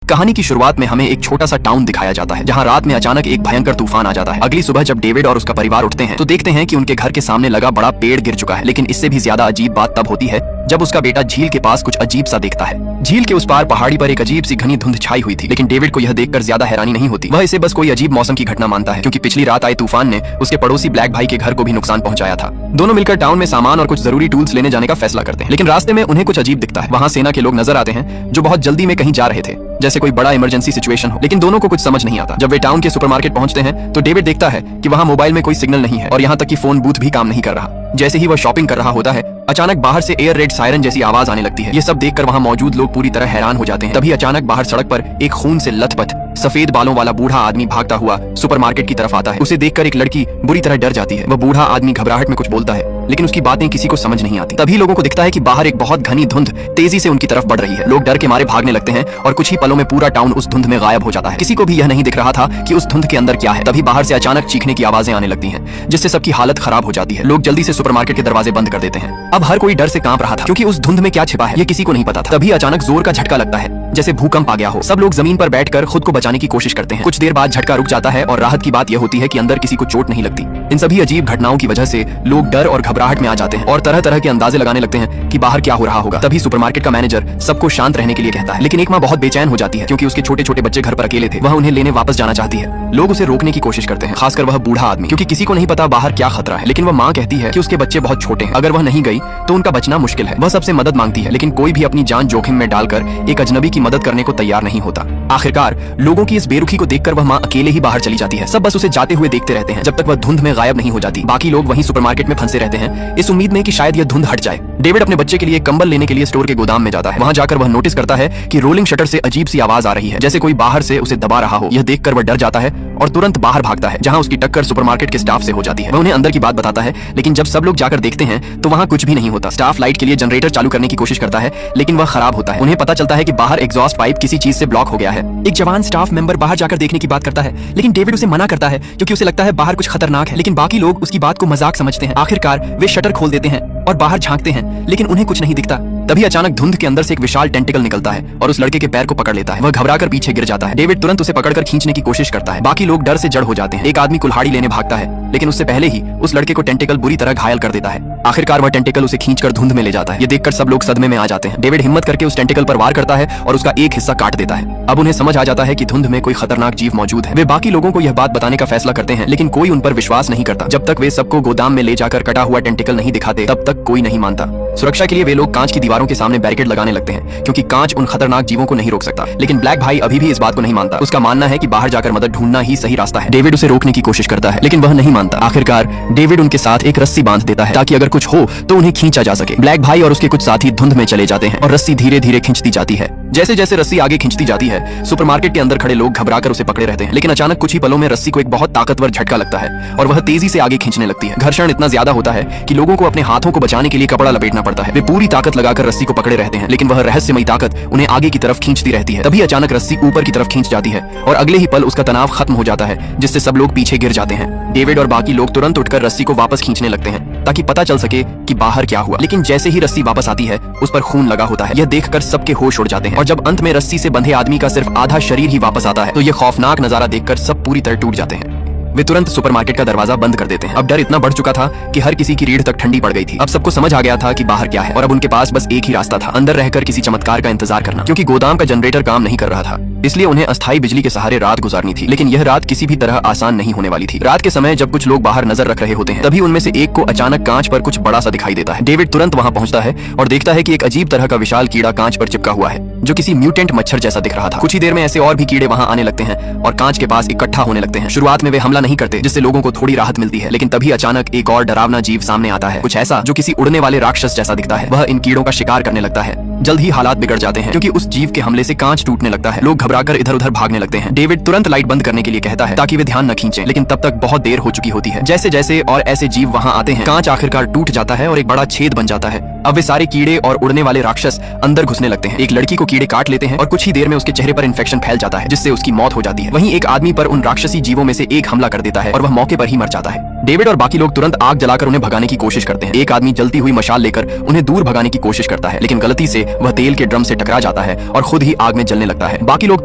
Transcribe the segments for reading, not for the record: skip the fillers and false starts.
कहानी की शुरुआत में हमें एक छोटा सा टाउन दिखाया जाता है जहाँ रात में अचानक एक भयंकर तूफान आ जाता है। अगली सुबह जब डेविड और उसका परिवार उठते हैं तो देखते हैं कि उनके घर के सामने लगा बड़ा पेड़ गिर चुका है। लेकिन इससे भी ज्यादा अजीब बात तब होती है जब उसका बेटा झील के पास कुछ अजीब सा देखता है। झील के उस पार पहाड़ी पर एक अजीब सी घनी धुंध छाई हुई थी, लेकिन डेविड को यह देखकर ज्यादा हैरानी नहीं होती। वह इसे बस कोई अजीब मौसम की घटना मानता है, क्योंकि पिछली रात आए तूफान ने उसके पड़ोसी ब्लैक भाई के घर को भी नुकसान पहुंचाया था। दोनों मिलकर टाउन में सामान और कुछ जरूरी टूल्स लेने जाने का फैसला करते हैं, लेकिन रास्ते में उन्हें कुछ अजीब दिखता है। वहाँ सेना के लोग नजर आते हैं जो बहुत जल्दी में कहीं जा रहे थे, जैसे कोई बड़ा इमरजेंसी सिचुएशन हो। लेकिन दोनों को कुछ समझ नहीं आता। जब वे टाउन के सुपरमार्केट पहुंचते हैं तो डेविड देखता है कि वहाँ मोबाइल में कोई सिग्नल नहीं है और यहाँ तक कि फोन बूथ भी काम नहीं कर रहा। जैसे ही वह शॉपिंग कर रहा होता है, अचानक बाहर से एयर रेड सायरन जैसी आवाज आने लगती है। ये सब देखकर वहाँ मौजूद लोग पूरी तरह हैरान हो जाते हैं। तभी अचानक बाहर सड़क पर एक खून से लथपथ सफेद बालों वाला बूढ़ा आदमी भागता हुआ सुपरमार्केट की तरफ आता है। उसे देखकर एक लड़की बुरी तरह डर जाती है। वह बूढ़ा आदमी घबराहट में कुछ बोलता है, लेकिन उसकी बातें किसी को समझ नहीं आती। तभी लोगों को दिखता है कि बाहर एक बहुत घनी धुंध तेजी से उनकी तरफ बढ़ रही है। लोग डर के मारे भागने लगते हैं और कुछ ही पलों में पूरा टाउन उस धुंध में गायब हो जाता है। किसी को भी यह नहीं दिख रहा था कि उस धुंध के अंदर क्या है। तभी बाहर से अचानक चीखने की आवाजें आने लगती हैं, जिससे सबकी हालत खराब हो जाती है। लोग जल्दी से सुपरमार्केट के दरवाजे बंद कर देते हैं। अब हर कोई डर से कांप रहा था, क्योंकि उस धुंध में क्या छिपा है ये किसी को नहीं पता था। तभी अचानक जोर का झटका लगता है, जैसे भूकंप आ गया हो। सब लोग जमीन पर बैठकर खुद को बचाने की कोशिश करते हैं। कुछ देर बाद झटका रुक जाता है और राहत की बात यह होती है कि अंदर किसी को चोट नहीं लगती। इन सभी अजीब घटनाओं की वजह से लोग डर और घबराहट में आ जाते हैं और तरह तरह के अंदाजे लगाने लगते हैं कि बाहर क्या हो रहा होगा। तभी सुपरमार्केट का मैनेजर सबको शांत रहने के लिए कहता है, लेकिन एक माँ बहुत बेचैन हो जाती है, क्योंकि उसके छोटे छोटे बच्चे घर पर अकेले थे। वह उन्हें लेने वापस जाना चाहती है। लोग उसे रोकने की कोशिश करते हैं, खासकर वह बूढ़ा आदमी, क्योंकि किसी को नहीं पता बाहर क्या खतरा है। लेकिन वह माँ कहती है कि उसके बच्चे बहुत छोटे हैं, अगर वह नहीं गई तो उनका बचना मुश्किल है। वह सबसे मदद मांगती है, लेकिन कोई भी अपनी जान जोखिम में डालकर एक अजनबी की मदद करने को तैयार नहीं होता। आखिरकार लोगों की इस बेरुखी को देखकर वह माँ अकेले ही बाहर चली जाती है। सब बस उसे जाते हुए देखते रहते हैं जब तक वह धुंध में गायब नहीं हो जाती। बाकी लोग वहीं सुपरमार्केट में फंसे रहते हैं, इस उम्मीद में कि शायद यह धुंध हट जाए। डेविड अपने बच्चे के लिए कंबल लेने के लिए स्टोर के गोदाम में जाता है। वहां जाकर वह नोटिस करता है कि रोलिंग शटर से अजीब सी आवाज आ रही है, जैसे कोई बाहर से उसे दबा रहा हो। यह देखकर वह डर जाता है और तुरंत बाहर भागता है, जहां उसकी टक्कर सुपरमार्केट के स्टाफ से हो जाती है। वह उन्हें अंदर की बात बताता है, लेकिन जब सब लोग जाकर देखते हैं तो वहां कुछ भी नहीं होता। स्टाफ लाइट के लिए जनरेटर चालू करने की कोशिश करता है, लेकिन वह खराब होता है। उन्हें पता चलता है कि बाहर एग्जॉस्ट पाइप किसी चीज से ब्लॉक हो गया है। एक जवान स्टाफ मेंबर बाहर जाकर देखने की बात करता है, लेकिन डेविड उसे मना करता है, क्योंकि उसे लगता है बाहर कुछ खतरनाक है। लेकिन बाकी लोग उसकी बात को मजाक समझते हैं। आखिरकार वे शटर खोल देते हैं और बाहर झांकते हैं, लेकिन उन्हें कुछ नहीं दिखता। तभी अचानक धुंध के अंदर से एक विशाल टेंटिकल निकलता है और उस लड़के के पैर को पकड़ लेता है। वह घबराकर पीछे गिर जाता है। डेविड तुरंत उसे पकड़कर खींचने की कोशिश करता है। बाकी लोग डर से जड़ हो जाते हैं। एक आदमी कुल्हाड़ी लेने भागता है, लेकिन उससे पहले ही उस लड़के को टेंटिकल बुरी तरह घायल कर देता है। आखिरकार वह टेंटिकल उसे खींचकर धुंध में ले जाता है। ये देखकर सब लोग सदमे में आ जाते हैं। डेविड हिम्मत करके उस टेंटिकल पर वार करता है और उसका एक हिस्सा काट देता है। अब उन्हें समझ आ जाता है कि धुंध में कोई खतरनाक जीव मौजूद है। वे बाकी लोगों को यह बात बताने का फैसला करते हैं, लेकिन कोई उन पर विश्वास नहीं करता। जब तक वे सबको गोदाम में ले जाकर कटा हुआ टेंटिकल नहीं दिखाते, तब तक कोई नहीं मानता। सुरक्षा के लिए वे लोग कांच की दीवारों के सामने बैरिकेड लगाने लगते हैं, क्योंकि कांच उन खतरनाक जीवों को नहीं रोक सकता। लेकिन ब्लैक भाई अभी भी इस बात को नहीं मानता। उसका मानना है कि बाहर जाकर मदद ढूंढना ही सही रास्ता है। डेविड उसे रोकने की कोशिश करता है, लेकिन वह नहीं मानता। आखिरकार डेविड उनके साथ एक रस्सी बांध देता है, ताकि अगर कुछ हो तो उन्हें खींचा जा सके। ब्लैक भाई और उसके कुछ साथी धुंध में चले जाते हैं और रस्सी धीरे धीरे खिंचती जाती है। जैसे जैसे रस्सी आगे खिंचती जाती है, सुपरमार्केट के अंदर खड़े लोग घबराकर उसे पकड़े रहते हैं। लेकिन अचानक कुछ ही पलों में रस्सी को एक बहुत ताकतवर झटका लगता है और वह तेजी से आगे खींचने लगती है। घर्षण इतना ज्यादा होता है कि लोगों को अपने हाथों को बचाने के लिए कपड़ा लपेटना पड़ता है। वे पूरी ताकत लगाकर रस्सी को पकड़े रहते हैं, लेकिन वह रहस्यमयी ताकत उन्हें आगे की तरफ खींचती रहती है। तभी अचानक रस्सी ऊपर की तरफ खींच जाती है और अगले ही पल उसका तनाव खत्म हो जाता है, जिससे सब लोग पीछे गिर जाते हैं। डेविड और बाकी लोग तुरंत उठकर रस्सी को वापस खींचने लगते हैं, ताकि पता चल सके कि बाहर क्या हुआ। लेकिन जैसे ही रस्सी वापस आती है, उस पर खून लगा होता है। यह देखकर सबके होश उड़ जाते हैं और जब अंत में रस्सी से बंधे आदमी का सिर्फ आधा शरीर ही वापस आता है, तो यह खौफनाक नजारा देखकर सब पूरी तरह टूट जाते हैं। वे तुरंत सुपरमार्केट का दरवाजा बंद कर देते हैं। अब डर इतना बढ़ चुका था कि हर किसी की रीढ़ तक ठंडी पड़ गई थी। अब सबको समझ आ गया था कि बाहर क्या है और अब उनके पास बस एक ही रास्ता था, अंदर रहकर किसी चमत्कार का इंतजार करना, क्योंकि गोदाम का जनरेटर काम नहीं कर रहा था। इसलिए उन्हें अस्थायी बिजली के सहारे रात गुजारनी थी। लेकिन यह रात किसी भी तरह आसान नहीं होने वाली थी। रात के समय जब कुछ लोग बाहर नजर रख रहे होते हैं, तभी उनमें से एक को अचानक कांच पर कुछ बड़ा सा दिखाई देता है। डेविड तुरंत वहां पहुंचता है और देखता है कि एक अजीब तरह का विशाल कीड़ा कांच पर चिपका हुआ है, जो किसी म्यूटेंट मच्छर जैसा दिख रहा था। कुछ ही देर में ऐसे और भी कीड़े वहां आने लगते हैं और कांच के पास इकट्ठा होने लगते हैं। शुरुआत में वे हमला नहीं करते, जिससे लोगों को थोड़ी राहत मिलती है। लेकिन तभी अचानक एक और डरावना जीव सामने आता है, कुछ ऐसा जो किसी उड़ने वाले राक्षस जैसा दिखता है। वह इन कीड़ों का शिकार करने लगता है। जल्द ही हालात बिगड़ जाते हैं, क्योंकि उस जीव के हमले से कांच टूटने लगता है। लोग घबराकर इधर उधर भागने लगते हैं। डेविड तुरंत लाइट बंद करने के लिए कहता है, ताकि वे ध्यान न खींचें, लेकिन तब तक बहुत देर हो चुकी होती है। जैसे जैसे और ऐसे जीव वहां आते हैं, कांच आखिरकार टूट जाता है और एक बड़ा छेद बन जाता है। अब वे सारे कीड़े और उड़ने वाले राक्षस अंदर घुसने लगते हैं। एक लड़की को कीड़े काट लेते हैं और कुछ ही देर में उसके चेहरे पर इन्फेक्शन फैल जाता है, जिससे उसकी मौत हो जाती है। वहीं एक आदमी पर उन राक्षसी जीवों में से एक हमला कर देता है और वह मौके पर ही मर जाता है। डेविड और बाकी लोग तुरंत आग जलाकर उन्हें भगाने की कोशिश करते हैं। एक आदमी जलती हुई मशाल लेकर उन्हें दूर भगाने की कोशिश करता है, लेकिन गलती से वह तेल के ड्रम से टकरा जाता है और खुद ही आग में जलने लगता है। बाकी लोग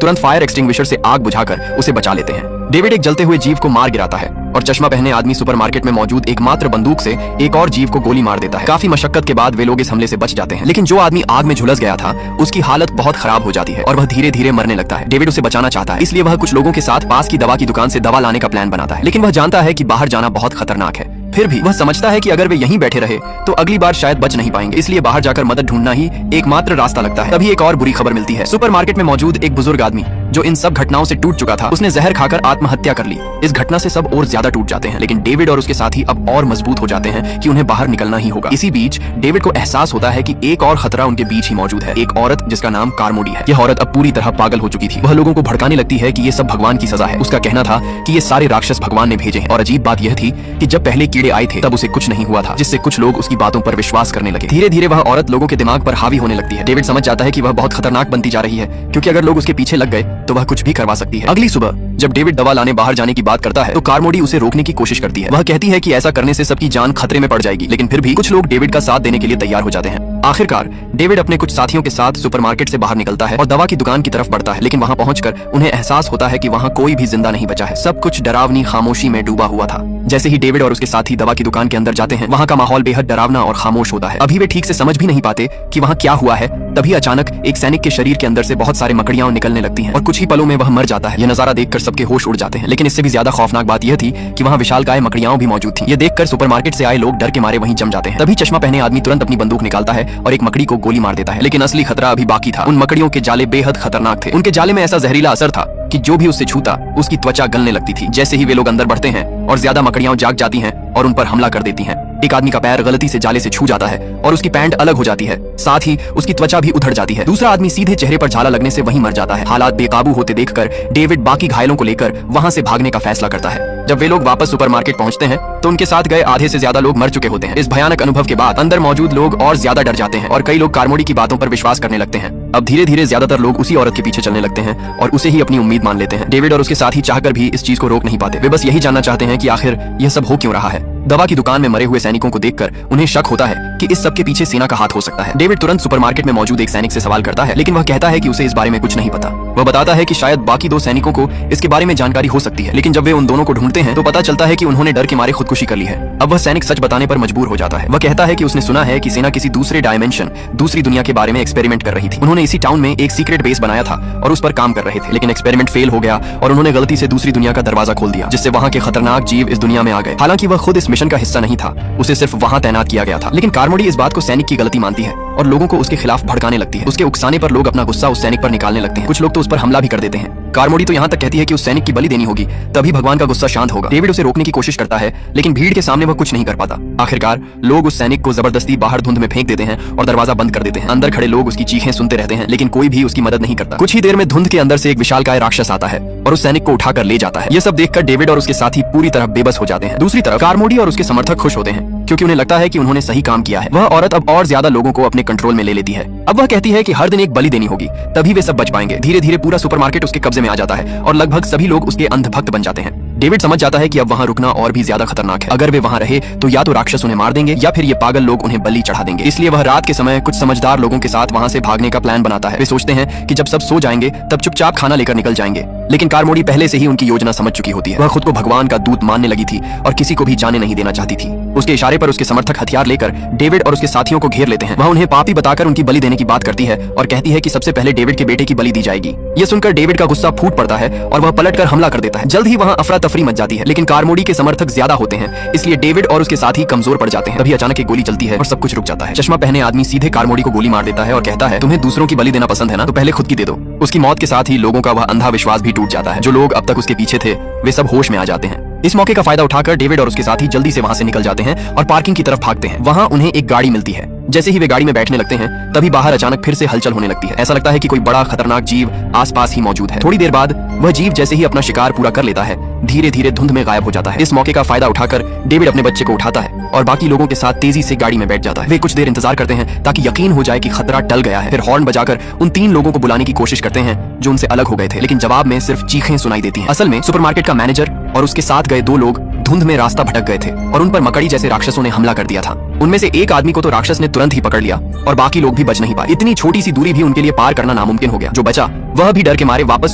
तुरंत फायर एक्सटिंग्विशर से आग बुझाकर उसे बचा लेते हैं। डेविड एक जलते हुए जीव को मार गिराता है और चश्मा पहने आदमी सुपरमार्केट में मौजूद एकमात्र बंदूक से एक और जीव को गोली मार देता है। काफी मशक्कत के बाद वे लोग इस हमले से बच जाते हैं, लेकिन जो आदमी आग में झुलस गया था उसकी हालत बहुत खराब हो जाती है और वह धीरे धीरे मरने लगता है। डेविड उसे बचाना चाहता है, इसलिए वह कुछ लोगों के साथ पास की दवा की दुकान से दवा लाने का प्लान बनाता है, लेकिन वह जानता है कि बाहर जाना बहुत खतरनाक है। फिर भी वह समझता है कि अगर वे यहीं बैठे रहे तो अगली बार शायद बच नहीं पाएंगे, इसलिए बाहर जाकर मदद ढूंढना ही एकमात्र रास्ता लगता है। तभी एक और बुरी खबर मिलती है। सुपरमार्केट में मौजूद एक बुजुर्ग आदमी जो इन सब घटनाओं से टूट चुका था, उसने जहर खाकर आत्महत्या कर ली। इस घटना से सब और ज्यादा टूट जाते हैं, लेकिन डेविड और उसके साथी अब और मजबूत हो जाते हैं कि उन्हें बाहर निकलना ही होगा। इसी बीच डेविड को एहसास होता है कि एक और खतरा उनके बीच ही मौजूद है, एक औरत जिसका नाम कार्मोडी है। यह औरत अब पूरी तरह पागल हो चुकी थी। वह लोगों को भड़काने लगती है कि ये सब भगवान की सजा है। उसका कहना था कि ये सारे राक्षस भगवान ने भेजे हैं, और अजीब बात यह थी कि जब पहले कीड़े आए थे तब उसे कुछ नहीं हुआ था, जिससे कुछ लोग उसकी बातों पर विश्वास करने लगे। धीरे धीरे वह औरत लोगों के दिमाग पर हावी होने लगती है। डेविड समझ जाता है कि वह बहुत खतरनाक बनती जा रही है, क्योंकि अगर लोग उसके पीछे लग गए तो वह कुछ भी करवा सकती है। अगली सुबह जब डेविड दवा लाने बाहर जाने की बात करता है तो कार्मोडी उसे रोकने की कोशिश करती है। वह कहती है कि ऐसा करने से सबकी जान खतरे में पड़ जाएगी, लेकिन फिर भी कुछ लोग डेविड का साथ देने के लिए तैयार हो जाते हैं। आखिरकार डेविड अपने कुछ साथियों के साथ सुपरमार्केट से बाहर निकलता है और दवा की दुकान की तरफ बढ़ता है, लेकिन वहां पहुंचकर उन्हें एहसास होता है कि वहां कोई भी जिंदा नहीं बचा है। सब कुछ डरावनी खामोशी में डूबा हुआ था। जैसे ही डेविड और उसके साथी दवा की दुकान के अंदर जाते हैं, वहां का माहौल बेहद डरावना और खामोश होता है। अभी वे ठीक से समझ भी नहीं पाते कि वहां क्या हुआ है, तभी अचानक एक सैनिक के शरीर के अंदर से बहुत सारे मकड़ियां निकलने लगती हैं और कुछ ही पलों में वह मर जाता है। यह नजारा देखकर सबके होश उड़ जाते हैं, लेकिन इससे भी ज्यादा खौफनाक बात यह थी कि वहां विशालकाय मकड़ियां भी मौजूद थी। यह देखकर सुपरमार्केट से आए लोग डर के मारे वहीं जम जाते हैं। तभी चश्मा पहने आदमी तुरंत अपनी बंदूक निकालता है और एक मकड़ी को गोली मार देता है, लेकिन असली खतरा अभी बाकी था। उन मकड़ियों के जाले बेहद खतरनाक थे। उनके जाले में ऐसा जहरीला असर था कि जो भी उससे छूता उसकी त्वचा गलने लगती थी। जैसे ही वे लोग अंदर बढ़ते हैं और ज्यादा मकड़ियां जाग जाती हैं और उन पर हमला कर देती हैं। एक आदमी का पैर गलती से जाले से छू जाता है और उसकी पैंट अलग हो जाती है, साथ ही उसकी त्वचा भी उधड़ जाती है। दूसरा आदमी सीधे चेहरे पर झाला लगने से वहीं मर जाता है। हालात बेकाबू होते देखकर डेविड बाकी घायलों को लेकर वहां से भागने का फैसला करता है। जब वे लोग वापस सुपरमार्केट पहुंचते हैं तो उनके साथ गए आधे से ज्यादा लोग मर चुके होते हैं। इस भयानक अनुभव के बाद अंदर मौजूद लोग और ज्यादा डर जाते हैं और कई लोग कार्मोडी की बातों पर विश्वास करने लगते हैं। अब धीरे धीरे ज्यादातर लोग उसी औरत के पीछे चलने लगते हैं और उसे ही अपनी उम्मीद मान लेते हैं। डेविड और उसके साथी चाहकर भी इस चीज को रोक नहीं पाते। वे बस यही जानना चाहते हैं कि आखिर यह सब हो क्यों रहा है। दवा की दुकान में मरे हुए सैनिकों को देखकर उन्हें शक होता है कि इस सब के पीछे सेना का हाथ हो सकता है। डेविड तुरंत सुपरमार्केट में मौजूद एक सैनिक से सवाल करता है, लेकिन वह कहता है कि उसे इस बारे में कुछ नहीं पता। वह बताता है कि शायद बाकी दो सैनिकों को इसके बारे में जानकारी हो सकती है, लेकिन जब वे उन दोनों को ढूंढते हैं तो पता चलता है कि उन्होंने डर के मारे खुदकुशी कर ली है। अब वह सैनिक सच बताने पर मजबूर हो जाता है। वह कहता है कि उसने सुना है कि सेना किसी दूसरे डायमेंशन, दूसरी दुनिया के बारे में एक्सपेरिमेंट कर रही थी। उन्होंने इसी टाउन में एक सीक्रेट बेस बनाया था और उस पर काम कर रहे थे, लेकिन एक्सपेरिमेंट फेल हो गया और उन्होंने गलती से दूसरी दुनिया का दरवाजा खोल दिया, जिससे वहां के खतरनाक जीव इस दुनिया में आ गए। हालांकि वह खुद इस मिशन का हिस्सा नहीं था, उसे सिर्फ वहां तैनात किया गया था। लेकिन कार्मोडी इस बात को सैनिक की गलती मानती है और लोगों को उसके खिलाफ भड़काने लगती है। उसके उकसाने पर लोग अपना गुस्सा उस सैनिक पर निकालने लगते हैं। कुछ लोग तो उस पर हमला भी कर देते हैं। कार्मोडी तो यहाँ तक कहती है कि उस सैनिक की बलि देनी होगी, तभी भगवान का गुस्सा शांत होगा। डेविड उसे रोकने की कोशिश करता है, लेकिन भीड़ के सामने वह कुछ नहीं कर पाता। आखिरकार लोग उस सैनिक को जबरदस्ती बाहर धुंध में फेंक देते हैं और दरवाजा बंद कर देते हैं। अंदर खड़े लोग उसकी चीखें सुनते रहते हैं, लेकिन कोई भी उसकी मदद नहीं करता। कुछ ही देर में धुंध के अंदर से एक विशालकाय राक्षस आता है और उस सैनिक को उठाकर ले जाता है। यह सब देखकर डेविड और उसके साथी पूरी तरह बेबस हो जाते हैं। दूसरी तरफ कार्मोडी और उसके समर्थक खुश होते हैं, क्योंकि उन्हें लगता है कि उन्होंने सही काम किया है। वह औरत अब और ज्यादा लोगों को अपने कंट्रोल में ले लेती है। अब वह कहती है कि हर दिन एक बलि देनी होगी, तभी वे सब बच पाएंगे। धीरे धीरे पूरा सुपरमार्केट उसके कब्जे में आ जाता है और लगभग सभी लोग उसके अंधभक्त बन जाते हैं। डेविड समझ जाता है कि अब वहां रुकना और भी ज्यादा खतरनाक है। अगर वे वहां रहे तो या तो राक्षस उन्हें मार देंगे या फिर ये पागल लोग उन्हें बलि चढ़ा देंगे। इसलिए वह रात के समय कुछ समझदार लोगों के साथ वहां से भागने का प्लान बनाता है। वे सोचते हैं कि जब सब सो जाएंगे तब चुपचाप खाना लेकर निकल जाएंगे, लेकिन कार्मोडी पहले से ही उनकी योजना समझ चुकी होती है। वह खुद को भगवान का दूत मानने लगी थी और किसी को भी जाने नहीं देना चाहती थी। उसके इशारे पर उसके समर्थक हथियार लेकर डेविड और उसके साथियों को घेर लेते हैं। वह उन्हें पापी बताकर उनकी बलि देने की बात करती है और कहती है कि सबसे पहले डेविड के बेटे की बलि दी जाएगी। यह सुनकर डेविड का गुस्सा फूट पड़ता है और वह पलटकर हमला कर देता है। जल्द ही वहां अफरा तफरी मच जाती है, लेकिन कार्मोडी के समर्थक ज्यादा होते हैं, इसलिए डेविड और उसके साथी कमजोर पड़ जाते हैं। तभी अचानक एक गोली चलती है और सब कुछ रुक जाता है। चश्मा पहने आदमी सीधे कार्मोडी को गोली मार देता है और कहता है, तुम्हें दूसरों की बलि देना पसंद है ना, तो पहले खुद की दे दो। उसकी मौत के साथ ही लोगों का वह अंधा विश्वास भी टूट जाता है। जो लोग अब तक उसके पीछे थे वे सब होश में आ जाते हैं। इस मौके का फायदा उठाकर डेविड और उसके साथी जल्दी से वहां से निकल जाते हैं और पार्किंग की तरफ भागते हैं। वहां उन्हें एक गाड़ी मिलती है जैसे ही वे गाड़ी में बैठने लगते हैं तभी बाहर अचानक फिर से हलचल होने लगती है। ऐसा लगता है कि कोई बड़ा खतरनाक जीव आसपास ही मौजूद है। थोड़ी देर बाद वह जीव जैसे ही अपना शिकार पूरा कर लेता है धीरे धीरे धुंध में गायब हो जाता है। इस मौके का फायदा उठाकर डेविड अपने बच्चे को उठाता है और बाकी लोगों के साथ तेजी से गाड़ी में बैठ जाता है। वे कुछ देर इंतजार करते हैं ताकि यकीन हो जाए कि खतरा टल गया है। फिर हॉर्न बजाकर उन 3 लोगों को बुलाने की कोशिश करते हैं जो उनसे अलग हो गए थे, लेकिन जवाब में सिर्फ चीखें सुनाई देती हैं। असल में सुपरमार्केट का मैनेजर और उसके साथ गए 2 लोग धुंध में रास्ता भटक गए थे और उन पर मकड़ी जैसे राक्षसों ने हमला कर दिया था। उनमें से एक आदमी को तो राक्षस ने तुरंत ही पकड़ लिया और बाकी लोग भी बच नहीं पाए। इतनी छोटी सी दूरी भी उनके लिए पार करना नामुमकिन हो गया। जो बचा वह भी डर के मारे वापस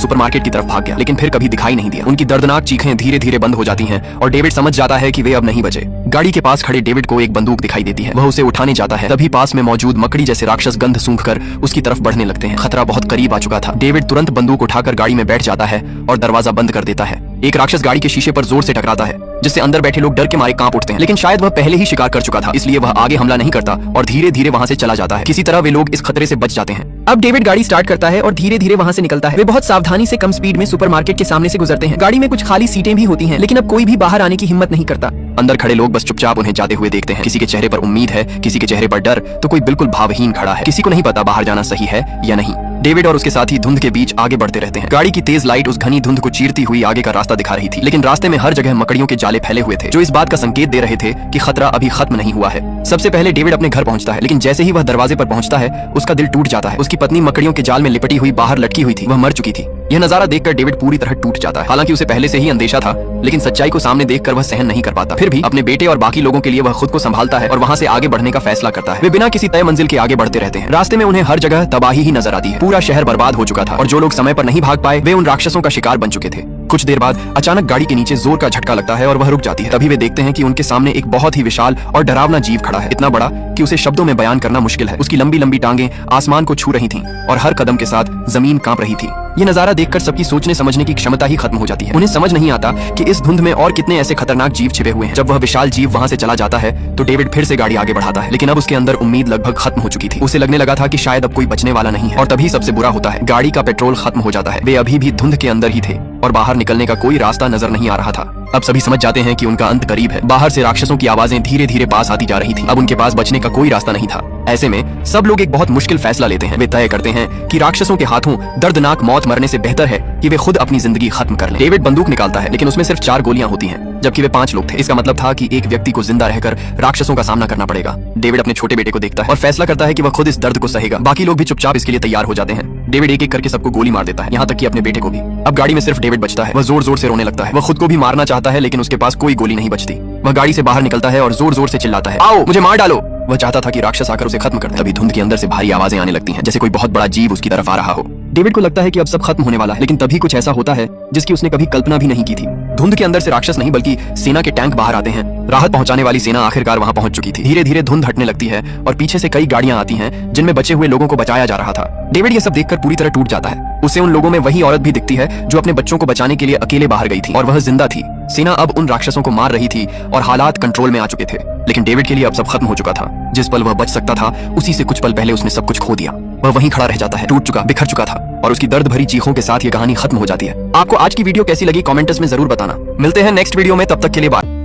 सुपरमार्केट की तरफ भाग गया, लेकिन फिर कभी दिखाई नहीं दिया। उनकी दर्दनाक चीखें धीरे धीरे बंद हो जाती हैं और डेविड समझ जाता है कि वे अब नहीं बचे। गाड़ी के पास खड़े डेविड को एक बंदूक दिखाई देती है। वह उसे उठाने जाता है, तभी पास में मौजूद मकड़ी जैसे राक्षस गंध सूंघकर उसकी तरफ बढ़ने लगते हैं। खतरा बहुत करीब आ चुका था। डेविड तुरंत बंदूक उठाकर गाड़ी में बैठ जाता है और दरवाजा बंद कर देता है। एक राक्षस गाड़ी के शीशे पर जोर से टकराता है जिससे अंदर बैठे लोग डर के मारे कांप उठते हैं, लेकिन शायद वह पहले ही शिकार कर चुका था इसलिए वह आगे हमला नहीं करता और धीरे धीरे वहां से चला जाता है। किसी तरह वे लोग इस खतरे से बच जाते हैं। अब डेविड गाड़ी स्टार्ट करता है और धीरे धीरे वहां से निकलता है। वे बहुत सावधानी से कम स्पीड में सुपरमार्केट के सामने से गुजरते हैं। गाड़ी में कुछ खाली सीटें भी होती हैं, लेकिन अब कोई भी बाहर आने की हिम्मत नहीं करता। अंदर खड़े लोग बस चुपचाप उन्हें जाते हुए देखते हैं। किसी के चेहरे पर उम्मीद है, किसी के चेहरे पर डर, तो कोई बिल्कुल भावहीन खड़ा है। किसी को नहीं पता बाहर जाना सही है या नहीं। डेविड और उसके साथी धुंध के बीच आगे बढ़ते रहते हैं। गाड़ी की तेज लाइट उस घनी धुंध को चीरती हुई आगे का रास्ता दिखा रही थी, लेकिन रास्ते में हर जगह मकड़ियों के जाले फैले हुए थे जो इस बात का संकेत दे रहे थे कि खतरा अभी खत्म नहीं हुआ है। सबसे पहले डेविड अपने घर पहुंचता है, लेकिन जैसे ही वह दरवाजे पर पहुंचता है उसका दिल टूट जाता है। उसकी पत्नी मकड़ियों के जाल में लिपटी हुई बाहर लटकी हुई थी, वह मर चुकी थी। यह नजारा देखकर डेविड पूरी तरह टूट जाता है। हालांकि उसे पहले से ही अंदेशा था, लेकिन सच्चाई को सामने देखकर वह सहन नहीं कर पाता। फिर भी अपने बेटे और बाकी लोगों के लिए वह खुद को संभालता है और वहां से आगे बढ़ने का फैसला करता है। वे बिना किसी तय मंजिल के आगे बढ़ते रहते हैं। रास्ते में उन्हें हर जगह तबाही ही नजर आती है। पूरा शहर बर्बाद हो चुका था और जो लोग समय पर नहीं भाग पाए वे उन राक्षसों का शिकार बन चुके थे। कुछ देर बाद अचानक गाड़ी के नीचे जोर का झटका लगता है और वह रुक जाती है। तभी वे देखते हैं कि उनके सामने एक बहुत ही विशाल और डरावना जीव खड़ा है, इतना बड़ा कि उसे शब्दों में बयान करना मुश्किल है। उसकी लंबी लंबी टांगें आसमान को छू रही थीं और हर कदम के साथ जमीन कांप रही थी। ये नजारा देखकर सबकी सोचने समझने की क्षमता ही खत्म हो जाती है। उन्हें समझ नहीं आता कि इस धुंध में और कितने ऐसे खतरनाक जीव छिपे हुए हैं। जब वह विशाल जीव वहां से चला जाता है तो डेविड फिर से गाड़ी आगे बढ़ाता है, लेकिन अब उसके अंदर उम्मीद लगभग खत्म हो चुकी थी। उसे लगने लगा था कि शायद अब कोई बचने वाला नहीं है। और तभी सबसे बुरा होता है, गाड़ी का पेट्रोल खत्म हो जाता है। वे अभी भी धुंध के अंदर ही थे और बाहर निकलने का कोई रास्ता नजर नहीं आ रहा था। अब सभी समझ जाते हैं कि उनका अंत करीब है। बाहर से राक्षसों की आवाजें धीरे धीरे पास आती जा रही थी। अब उनके पास बचने का कोई रास्ता नहीं था। ऐसे में सब लोग एक बहुत मुश्किल फैसला लेते हैं। वे तय करते हैं कि राक्षसों के हाथों दर्दनाक मौत मरने से बेहतर है कि वे खुद अपनी जिंदगी खत्म कर लें। डेविड बंदूक निकालता है, लेकिन उसमें सिर्फ 4 गोलियां होती हैं, जबकि वे 5 लोग थे। इसका मतलब था कि एक व्यक्ति को जिंदा रहकर राक्षसों का सामना करना पड़ेगा। डेविड अपने छोटे बेटे को देखता है और फैसला करता है कि वह खुद इस दर्द को सहेगा। बाकी लोग भी चुपचाप इसके लिए तैयार हो जाते हैं। डेविड एक एक करके सबको गोली मार देता है, यहाँ तक कि अपने बेटे को भी। अब गाड़ी में सिर्फ डेविड बचता है। वह जोर जोर से रोने लगता है। वह खुद को भी मारना चाहता है, लेकिन उसके पास कोई गोली नहीं बचती। वह गाड़ी से बाहर निकलता है और जोर जोर से चिल्लाता है, आओ मुझे मार डालो। वह चाहता था कि राक्षस आकर उसे खत्म कर दे। तभी धुंध के अंदर से भारी आवाजें आने लगती हैं, जैसे कोई बहुत बड़ा जीव उसकी तरफ आ रहा हो। डेविड को लगता है कि अब सब खत्म होने वाला है, लेकिन तभी कुछ ऐसा होता है जिसकी उसने कभी कल्पना भी नहीं की थी। धुंध के अंदर से राक्षस नहीं बल्कि सेना के टैंक बाहर आते हैं। राहत पहुंचाने वाली सेना आखिरकार वहां पहुंच चुकी थी। धीरे धीरे धुंध हटने लगती है और पीछे से कई गाड़ियां आती हैं जिनमें बचे हुए लोगों को बचाया जा रहा था। डेविड ये सब देखकर पूरी तरह टूट जाता है। उसे उन लोगों में वही औरत भी दिखती है जो अपने बच्चों को बचाने के लिए अकेले बाहर गई थी और वह जिंदा थी। सेना अब उन राक्षसों को मार रही थी और हालात कंट्रोल में आ चुके थे, लेकिन डेविड के लिए अब सब खत्म हो चुका था। जिस पल वह बच सकता था उसी से कुछ पल पहले उसने सब कुछ खो दिया। वह वहीं खड़ा रह जाता है, टूट चुका, बिखर चुका था, और उसकी दर्द भरी चीखों के साथ ये कहानी खत्म हो जाती है। आपको आज की वीडियो कैसी लगी कमेंट्स में जरूर बताना। मिलते हैं नेक्स्ट वीडियो में, तब तक के लिए बाय।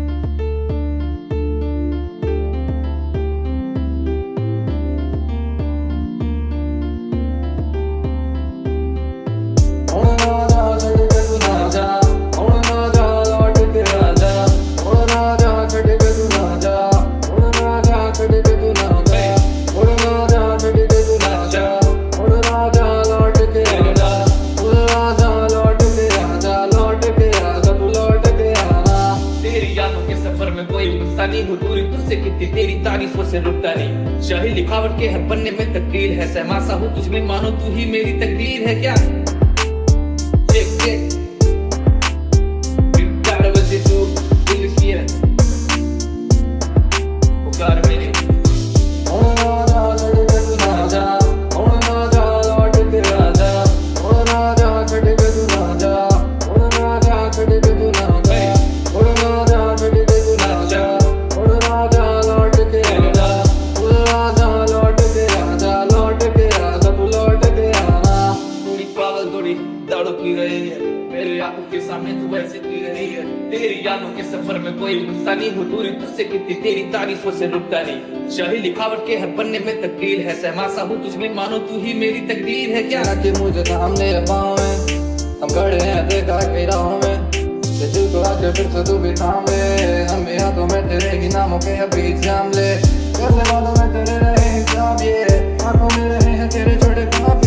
तेरी तारीफों से रुकता नहीं, शाही लिखावट के हर पन्ने में तकदीर है। सहमासा हूँ तुझ में, मानो तू ही मेरी तकदीर है क्या। चेक चेक बजे तू दिल किया पुकार मेरी। दारू पी रही है मेरे आंखों के सामने तू ऐसे पी रही है। तेरी यादों के सफर में कोई गुस्सा नहीं हो, दूरी तुझसे कितनी तेरी तारीफों से रुकता नहीं। शाही लिखावट के हर पन्ने में तकदीर है, सहमासा हूँ तुझ में मानो तू ही मेरी तकदीर है क्या। कि मुझे सामने पाँव में हम खड़े हैं देखा के राहों में, दिल को आके फिर से तू भी थाम ले। हम भी हाथों में तेरे की नामों के अभी जाम ले, करने वालों में तेरे रहे हिसाब, ये आंखों में रहे हैं तेरे छोटे ख्वाब।